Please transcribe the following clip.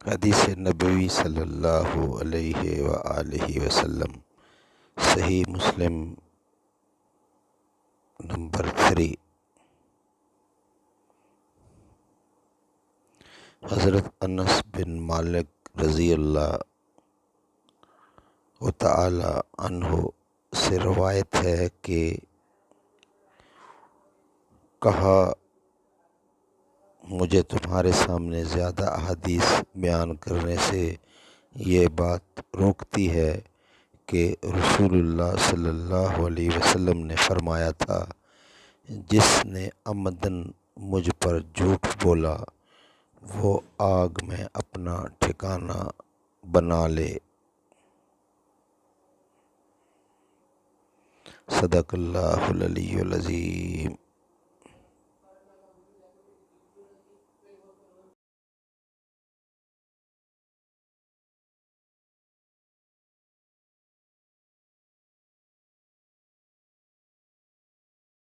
حدیث نبوی صلی اللہ علیہ وآلہ وسلم، صحیح مسلم نمبر 3۔ حضرت انس بن مالک رضی اللہ تعالی عنہ سے روایت ہے کہ کہا، مجھے تمہارے سامنے زیادہ احادیث بیان کرنے سے یہ بات روکتی ہے کہ رسول اللہ صلی اللہ علیہ وسلم نے فرمایا تھا، جس نے عمدن مجھ پر جھوٹ بولا وہ آگ میں اپنا ٹھکانہ بنا لے۔ صدق اللہ العلی العظیم۔